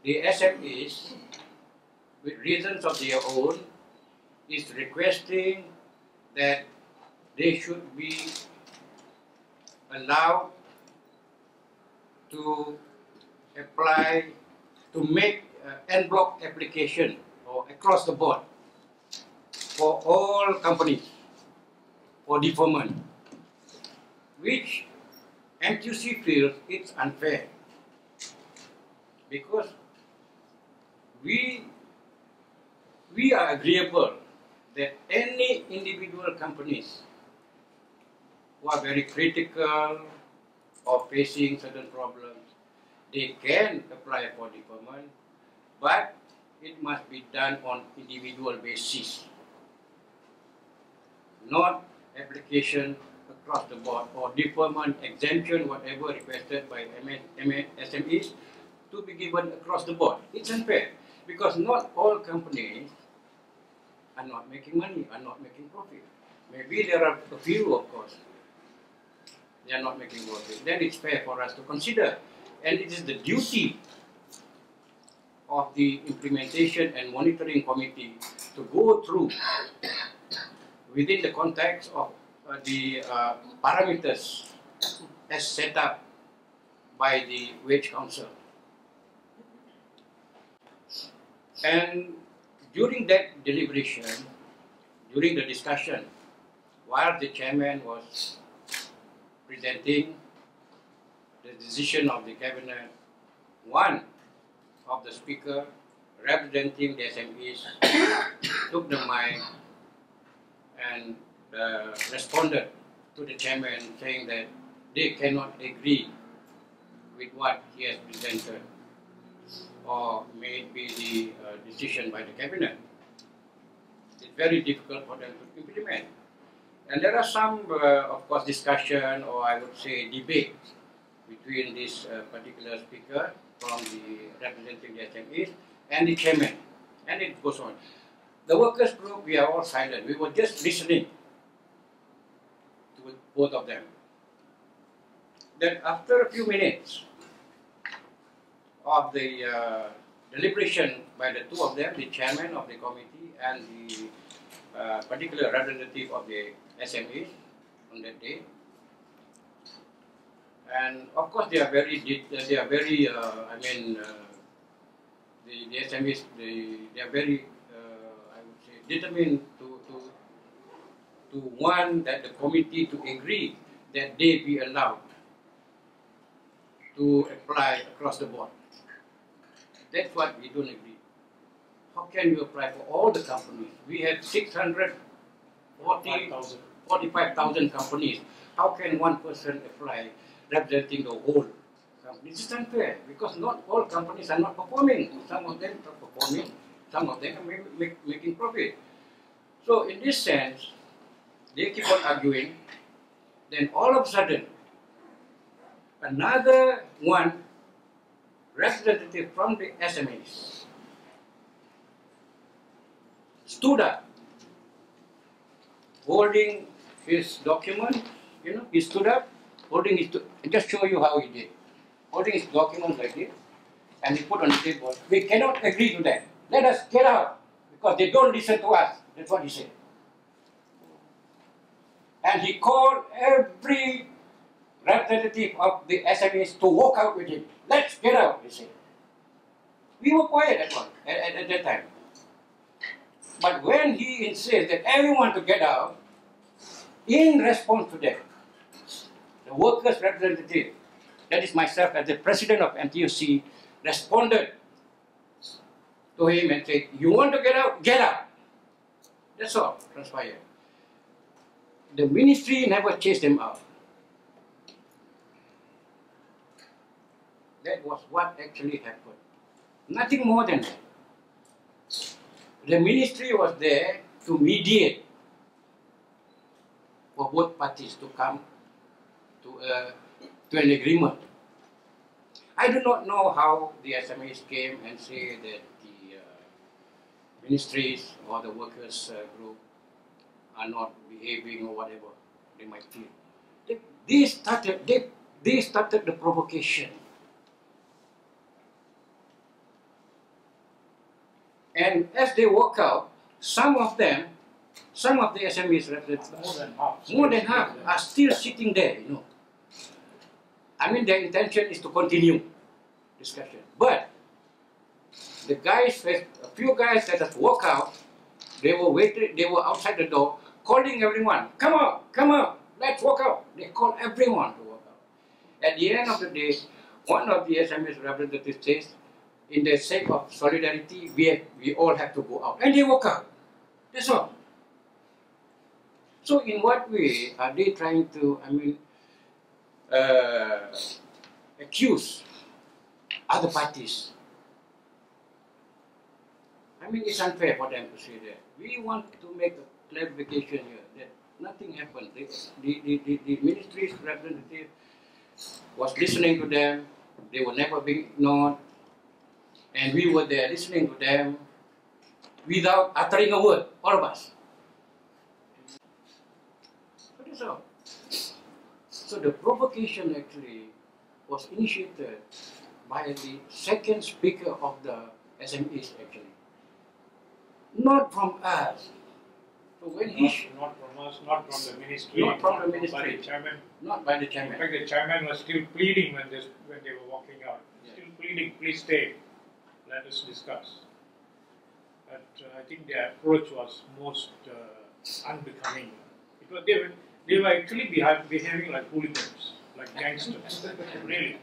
the SMEs, with reasons of their own, is requesting that they should be allowed to apply, to make en bloc application or across the board for all companies for deferment, which MTUC feels it's unfair because we are agreeable that any individual companies who are very critical or facing certain problems, they can apply for deferment, but it must be done on individual basis, not application across the board or deferment, exemption, whatever requested by SMEs to be given across the board. It's unfair because not all companies are not making money, are not making profit. Maybe there are a few, of course, they are not making profit. Then it's fair for us to consider. And it is the duty of the implementation and monitoring committee to go through within the context of the parameters as set up by the Wage Council. And during that deliberation, during the discussion, while the chairman was presenting the decision of the cabinet, one of the speaker representing the SMEs took the mic and responded to the chairman saying that they cannot agree with what he has presented or may be the decision by the cabinet. It's very difficult for them to implement. And there are some, of course, discussion or I would say debate between this particular speaker from the representing the SMEs and the chairman. And it goes on. The workers group, we are all silent. We were just listening to both of them. Then after a few minutes of the deliberation by the two of them, the chairman of the committee and the particular representative of the SMEs on that day, and of course they are very, I mean, the SMEs, they are very, I would say, determined to want that the committee to agree that they be allowed to apply across the board. That's what we don't agree. How can you apply for all the companies? We have 45,000 companies. How can one person apply representing the whole company? It's unfair because not all companies are not performing. Some of them are performing, some of them are making profit. So in this sense, they keep on arguing. Then all of a sudden, another one representative from the SMEs stood up holding his document, he stood up holding his, just show you how he did, holding his document like this, and he put on the table, we cannot agree to that, let us get out, because they don't listen to us, that's what he said. And he called every representative of the SMEs to walk out with him. Let's get out, he said. We were quiet at that time. But when he insists that everyone to get out, in response to that, the workers' representative, that is myself as the president of MTUC, responded to him and said, you want to get out? Get out. That's all transpired. The ministry never chased them out. That was what actually happened. Nothing more than that. The ministry was there to mediate for both parties to come to an agreement. I do not know how the SMEs came and say that the ministries or the workers group are not behaving or whatever they might feel. They started the provocation. And as they walk out, some of the SMEs representatives, more than half are still sitting there, you know. I mean, their intention is to continue discussion. But the guys, a few guys that have walked out, they were outside the door calling everyone, come out, let's walk out. They call everyone to walk out. At the end of the day, one of the SMEs representatives says, in the sake of solidarity, we all have to go out. And they walk out. That's all. So in what way are they trying to, accuse other parties? I mean, it's unfair for them to say that. We want to make a clarification here that nothing happened. The ministry's representative was listening to them. They were never being ignored. And we were there listening to them without uttering a word, all of us. So that's all. So the provocation actually was initiated by the second speaker of the SMEs actually. Not from us. So when not from us, not from the ministry, not from the ministry, by the chairman. Not by the chairman. In fact, the chairman was still pleading when they were walking out. Yeah. Still pleading, please stay. Let us discuss. But I think their approach was most unbecoming. They were actually behaving like hooligans, like gangsters, really.